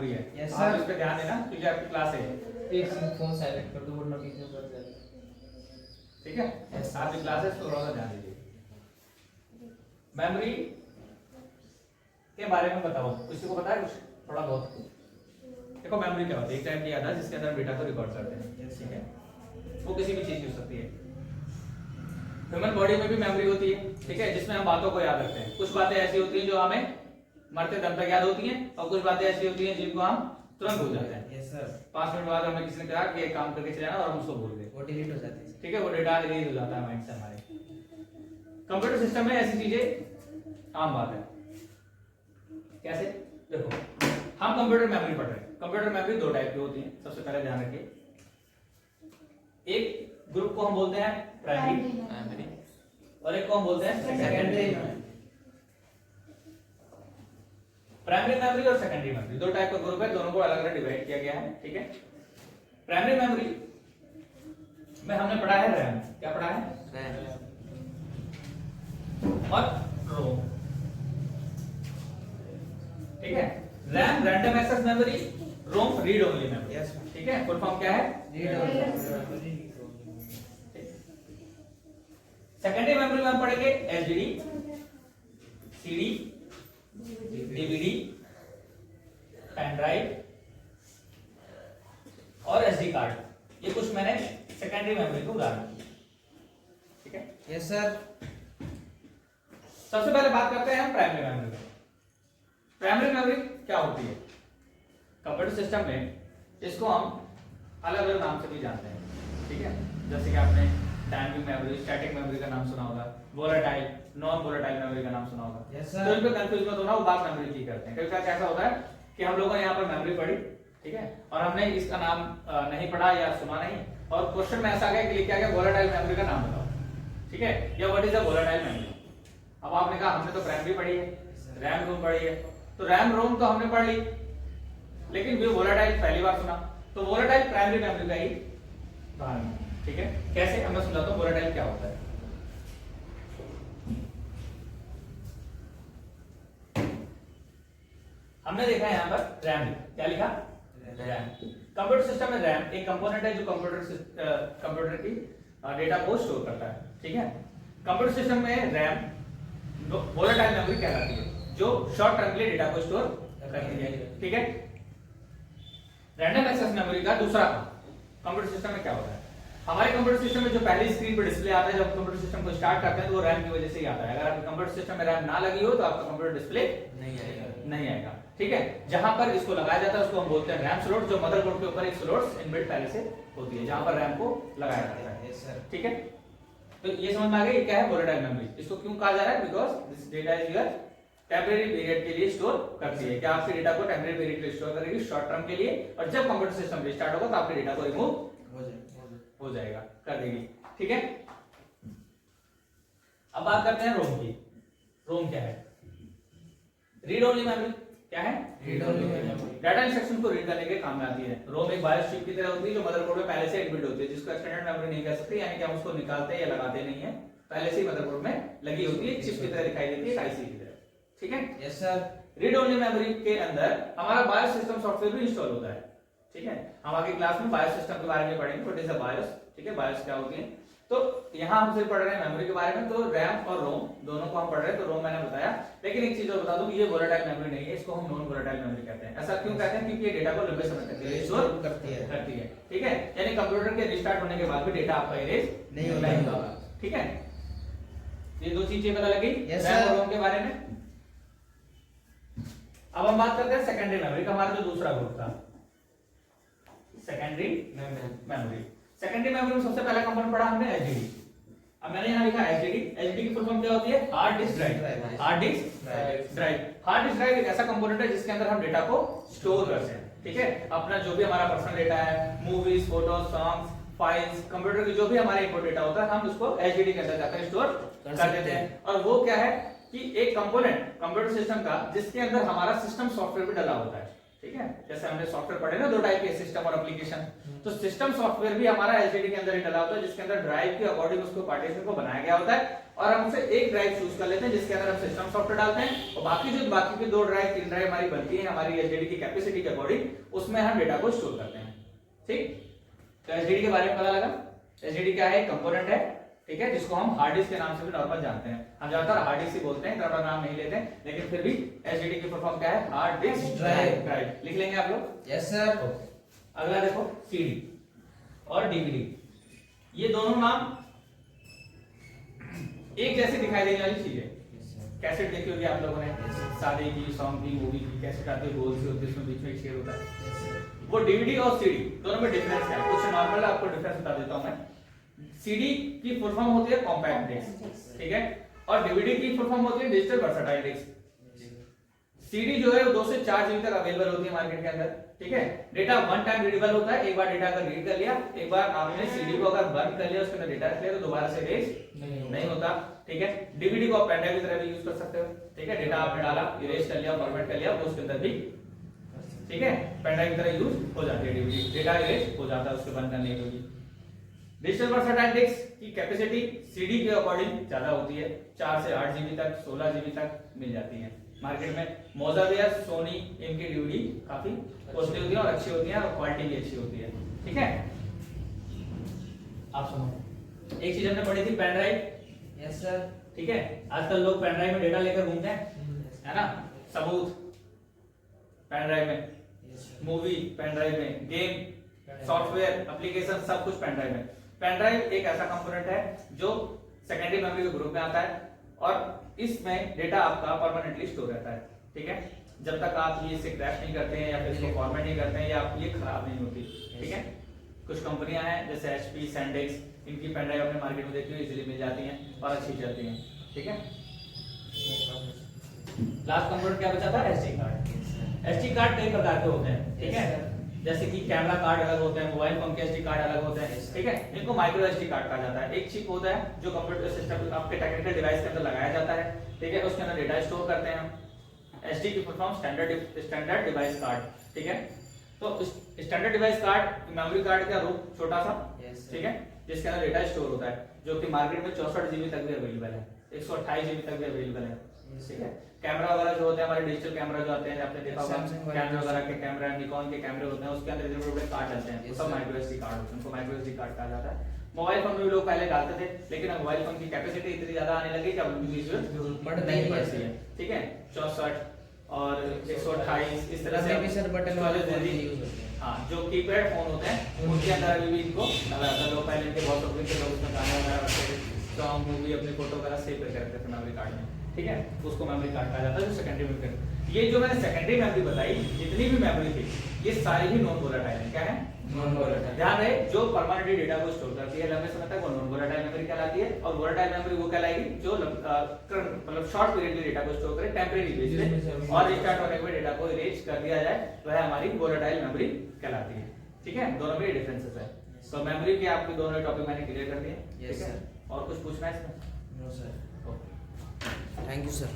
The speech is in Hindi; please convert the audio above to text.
मेमोरी है। Yes, आप sir. इस पे ध्यान देना क्योंकि आपकी क्लास है, एक सेकंड फोन साइलेंट कर दो वरना पीछे बढ़ जाएगा। ठीक है? Yes, sir. आपकी क्लास है, तो थोड़ा सा ध्यान दीजिए। मेमोरी के बारे में बताओ, किसी को पता है कुछ थोड़ा बहुत? देखो मेमोरी क्या होती है, एक टाइप की याददाश्त जिसके अंदर डेटा को रिकॉर्ड करते हैं, ठीक है? वो किसी भी चीज की हो सकती है। ह्यूमन बॉडी में भी मेमोरी होती है, ठीक है, जिसमें हम बातों को याद रखते हैं। कुछ बातें ऐसी होती हैं जो हमें मरते दम तक याद होती हैं, और कुछ बातें ऐसी होती हैं जिनको हम तुरंत भूल जाते हैं। Yes sir. 5 मिनट बाद हमें किसी ने कहा कि ये काम करके चले जाना और हम उसको भूल गए, वो डिलीट हो जाती है। ठीक है? वो डेटा रिलीज हो जाता है माइंड से हमारे। कंप्यूटर सिस्टम में ऐसी चीजें आम बात है। कैसे? देखो, हम कंप्यूटर मेमोरी पढ़ रहे हैं। कंप्यूटर मेमोरी दो टाइप की होती है, सबसे पहले ध्यान रखिए। एक ग्रुप को हम बोलते हैं प्राइमरी और एक को हम बोलते हैं सेकेंडरी। प्राइमरी मेमोरी और सेकेंडरी मेमोरी दो टाइप का ग्रुप है, दोनों को अलग अलग डिवाइड किया गया है, ठीक है? प्राइमरी मेमोरी में हमने पढ़ा है रैम। क्या पढ़ा है? और रोम, ठीक है? रैम रैंडम एक्सेस मेमोरी, रोम रीड ओनली मेमोरी, यस ठीक है? फुल फॉर्म क्या है? Read only. सेकेंडरी मेमोरी में हम पढ़ेंगे SDD, CD, DVD, pen drive और एसडी कार्ड। ये कुछ मैंने सेकेंडरी मेमोरी को उदाहरण दिए, ठीक है? Yes sir. सबसे पहले बात करते हैं हम प्राइमरी मेमोरी की। प्राइमरी मेमोरी क्या होती है? कंप्यूटर सिस्टम में इसको हम अलग अलग नाम से भी जानते हैं, ठीक है? जैसे कि आपने डायनामिक मेमोरी, स्टैटिक मेमोरी का नाम सुना होगा, वोलेटाइल, नॉन वोलेटाइल मेमोरी का नाम सुना होगा। Yes sir. तो इन पे कंफ्यूज मत होना, वो बात मेमोरी की करते हैं। कई बार ऐसा होता है कि हम लोगों ने यहाँ पर मेमोरी पढ़ी, ठीक है, और हमने इसका नाम नहीं पढ़ा या सुना नहीं, और क्वेश्चन में ऐसा आ गया कि लिखा गया वोलेटाइल मेमोरी का नाम बताओ, ठीक है, या what is a volatile memory. अब आपने कहा हमने तो प्राइमरी पढ़ी है, रैम रोम पढ़ी है, तो रैम रोम तो हमने पढ़ ली, लेकिन भी वोलेटाइल पहली बार सुना। तो वोलेटाइल प्राइमरी मेमोरी का ही उदाहरण है, ठीक है? कैसे? हमें समझाता हूं वोलेटाइल क्या होता है। हमने देखा है यहाँ पर रैम, क्या लिखा? रैम। कंप्यूटर सिस्टम में रैम एक कंपोनेंट है जो कंप्यूटर की डेटा को स्टोर करता है, ठीक है? कंप्यूटर सिस्टम में रैम वोलेटाइल मेमोरी कहलाती है, जो शॉर्ट टर्म के लिए डेटा को स्टोर करती है, ठीक है? रैंडम एक्सेस मेमोरी का दूसरा काम कंप्यूटर सिस्टम में क्या होता है? हमारे कंप्यूटर सिस्टम में जो पहली स्क्रीन पर डिस्प्ले आता है जब कंप्यूटर सिस्टम को स्टार्ट करते हैं, तो वो रैम की वजह से ही आता है। अगर आपके कंप्यूटर सिस्टम में रैम ना लगी हो तो आपका कंप्यूटर डिस्प्ले नहीं आएगा, ठीक है? जहां पर इसको लगाया जाता है उसको हम बोलते हैं रैम स्लॉट, जो मदरबोर्ड के ऊपर एक स्लॉट इनबिल्ट पहले से होती है जहां पर रैम को लगाया जाता है। Yes sir. ठीक है, तो ये समझ में आ गया ये क्या है वोलेटाइल मेमोरी। इसको क्यों कहा जा रहा है? Because this data is your temporary period के लिए स्टोर करती है। क्या आपके डेटा को टेम्परेरी पीरियड के लिए स्टोर करेगी शॉर्ट टर्म के लिए, और जब कंप्यूटर सिस्टम रिस्टार्ट होगा तो आपके डेटा को रिमूव हो जाएगा, कर देगी। ठीक है, अब बात करते हैं रोम की। रोम क्या है? Read only memory. क्या है? Read only memory. Data instruction को रीड करने के काम में आती है। रोम एक बायोस चिप की तरह होती है जो मदरबोर्ड में पहले से इनबिल्ट होती है, जिसको एक्सटेंडेड मेमोरी नहीं कह सकते, यानी कि हम उसको निकालते या लगाते नहीं है, पहले से ही मदरबोर्ड में लगी होती है, चिप की तरह दिखाई देती है, आईसी की तरह। ठीक है, yes sir. Read only memory के अंदर हमारा बायोस सिस्टम सॉफ्टवेयर भी इंस्टॉल होता है। ठीक है, हम आगे क्लास में बायोस सिस्टम के बारे में पढ़ेंगे, व्हाट इज अ बायोस। ठीक है, बायोस क्या होती है। तो यहाँ हम सिर्फ पढ़ रहे हैं मेमोरी के बारे में, तो रैम और रोम दोनों को हम पढ़ रहे हैं। तो रोम मैंने बताया, लेकिन एक चीज और बता दूं, ये वोलेटाइल मेमोरी नहीं है, इसको हम नॉन वोलेटाइल मेमोरी कहते हैं। ऐसा क्यों कहते हैं? क्योंकि ये डेटा को लंबे समय तक स्टोर करती है। ठीक है, यानी कंप्यूटर के रिस्टार्ट होने के बाद भी डेटा आपका इरेज नहीं होगा। ठीक है, ये दो चीजें पता लगी रैम और रोम के बारे में। अब हम बात करते हैं सेकेंडरी मेमोरी का, हमारा जो दूसरा ग्रुप था सेकेंडरी मेमोरी। सेकेंडरी मेमोरी में सबसे पहला कंपोनेंट पढ़ा हमने एसडीडी। अब मैंने यहाँ लिखा एसडीडी। एसडीडी की फुल फॉर्म क्या होती है? Hard disk drive. Hard disk drive. Hard disk drive एक ऐसा कंपोनेंट है जिसके अंदर हम डेटा को स्टोर करते हैं। ठीक है, अपना जो भी हमारा पर्सनल डेटा है, movies, photos, songs, files, computer की जो भी हमारा इनपुट डेटा होता है, हम उसको एसडीडी के अंदर जाकर स्टोर कर देते हैं। और वो क्या है कि एक कंपोनेंट कंप्यूटर सिस्टम का जिसके अंदर हमारा सिस्टम सॉफ्टवेयर भी डला होता है। ठीक है, जैसे हमने सॉफ्टवेयर पढ़े ना दो टाइप के, सिस्टम और एप्लीकेशन, तो सिस्टम सॉफ्टवेयर भी हमारा एलसीडी के अंदर ही डला होता है, जिसके अंदर ड्राइव के अकॉर्डिंग उसको पार्टीशन को बनाया गया होता है, और हम उसे एक ड्राइव चूज कर लेते हैं जिसके अंदर हम सिस्टम सॉफ्टवेयर डालते हैं, और बाकी की 2 ड्राइव 3 ड्राइव हमारी बनती है हमारी एलसीडी की कैपेसिटी के अकॉर्डिंग, उसमें हम डेटा को स्टोर करते हैं। ठीक, तो एलसीडी के बारे में पता लगा। एलसीडी क्या है? कंपोनेंट है, ठीक है, जिसको हम हार्ड डिस्क के नाम से भी नॉर्मल जानते हैं। हम ज्यादातर हार्ड डिस्क ही बोलते हैं, इतना नाम नहीं लेते हैं, लेकिन फिर भी एलसीडी की फुल फॉर्म क्या है? Hard disk drive. लिख लेंगे आप लोग? Yes sir. अगला देखो, सीडी और डीवीडी, ये दोनों नाम एक जैसे दिखाई देने वाली चीज है। कैसेट देखी होगी आप लोगों ने, शादी की, सॉन्ग की, मूवी की कैसेट आती है, गोल सी होती है, उसमें बीच में एक शेयर होता है। वो डीवीडी और सीडी दोनों में डिफरेंस है, कुछ नॉर्मल आपको डिफरेंस बता देता हूं मैं। सीडी की फुल फॉर्म होती है कॉम्पैक्ट डिस्क, ठीक है, और डीवीडी की फुल फॉर्म होती है डिजिटल वर्सेटाइल डिस्क। सीडी जो है वो 2 से 4 जीबी तक अवेलेबल होती है मार्केट के अंदर, ठीक है। डेटा वन टाइम रीडेबल होता है, एक बार डेटा अगर रीड कर लिया, एक बार आपने सीडी को अगर बंद कर लिया, उसके अंदर डेटा रख लिया, तो दोबारा से इरेज नहीं होता, ठीक है। डीवीडी को आप पेन ड्राइव की तरह भी यूज कर सकते हो, ठीक है, डेटा आपने डाला, इरेज कर लिया, फॉर्मेट कर लिया, वो उसके अंदर भी, ठीक है, पेन ड्राइव की तरह यूज हो जाती है डीवीडी, डेटा इरेज हो जाता है उसके बंद करने की। डिजिटल वर्सेटाइल डिस्क की कैपेसिटी सीडी के अकॉर्डिंग ज्यादा होती है, 4 से 8 जीबी तक, 16 जीबी तक मिल जाती है मार्केट में। मोजाविया, सोनी, इनकी डीवीडी काफी कॉस्टली होती है और अच्छी होती है, और क्वालिटी भी अच्छी होती है, ठीक है। आप सुनो, एक चीज हमने पढ़ी थी पेन ड्राइव। Yes sir. ठीक है, आजकल लोग पेन ड्राइव में डेटा लेकर घूमते हैं, है ना, सबूत पेन ड्राइव में, मूवी पेन ड्राइव में, गेम, सॉफ्टवेयर, एप्लीकेशन, सब कुछ पेन ड्राइव में। पेन ड्राइव एक ऐसा कंपोनेंट है जो सेकेंडरी मेमोरी के ग्रुप में आता है, और इसमें डेटा आपका परमानेंटली स्टोर रहता है, ठीक है, जब तक आप ये इसे क्रैश नहीं करते हैं या फिर इसको फॉर्मेट नहीं करते हैं या आप ये खराब नहीं होती, ठीक है। कुछ कंपनियां हैं जैसे एचपी, सैंडिस्क, इनकी पेन ड्राइव अपने मार्केट में देखी हुई इजीली मिल जाती हैं और अच्छी चलती हैं, ठीक है। लास्ट कंपोनेंट क्या बचा था? SD card. एसडी कार्ड कई प्रकार के होते हैं, ठीक है, जैसे कि कैमरा कार्ड अलग होते हैं, मोबाइल फोन के एसडी कार्ड अलग होते हैं, ठीक है, इनको माइक्रो एसडी कार्ड कहा जाता है। एक चिप होता है जो कंप्यूटर सिस्टम आपके टेक्निकल डिवाइस के अंदर लगाया जाता है, ठीक है, उसके अंदर डेटा स्टोर करते हैं हम। एसडी की full form standard device card, ठीक है। तो standard device card memory card का रूप छोटा सा, ठीक है, जिसके अंदर डेटा स्टोर होता है, जो कि मार्केट में 64 जीबी तक भी अवेलेबल है, 128 जीबी तक भी अवेलेबल है, ठीक है। कैमरा वगैरह जो होते हैं हमारे डिजिटल कैमरा जो आते हैं, आपने देखा होगा कैमरा वगैरह के कैमरा, निकॉन के कैमरे होते हैं, उसके अंदर इतने बड़े कार्ड आते हैं, वो सब माइक्रो एसडी कार्ड होते हैं, उनको माइक्रो एसडी कार्ड कहा जाता है। मोबाइल फोन में भी लोग पहले डालते थे, लेकिन अब मोबाइल फोन की कैपेसिटी इतनी ज्यादा आने लगी कि अब उनकी जरूरत नहीं पड़ती है, ठीक है। 64 और 128 इस तरह से हाँ, जो कीपैड फोन होते हैं उनके अंदर अभी भी इनको लगा था। लोग पहले इनके बहुत शौकीन थे, लोग उसमें गाने वगैरह रखते थे, सॉन्ग, मूवी, अपनी फोटो वगैरह सेव करके रखते थे मेमोरी कार्ड में, ठीक है, उसको मेमोरी कार्ड कहा जाता है, जो सेकेंडरी मेमोरी। ये जो मैंने सेकेंडरी मेमोरी बताई, जितनी भी मेमोरी थी, ये सारी ही नॉन वोलेटाइल है। क्या है? Non volatile. ध्यान रहे, जो परमानेंटली डेटा को स्टोर करती है लंबे समय तक, वो नॉन वोलेटाइल मेमोरी कहलाती है, और वोलेटाइल मेमोरी वो कहलाएगी जो मतलब शॉर्ट पीरियड के डेटा को स्टोर करे, टेम्परेरी बेसिस पे, और रिस्टार्ट होने के बाद डेटा को इरेज कर दिया जाए, वह हमारी वोलेटाइल मेमोरी कहलाती है, ठीक है। दोनों में डिफरेंसेस है। तो मेमोरी के आपके दोनों टॉपिक मैंने क्लियर कर दिए, ठीक है। और कुछ पूछना है इसमें? No sir. Thank you sir.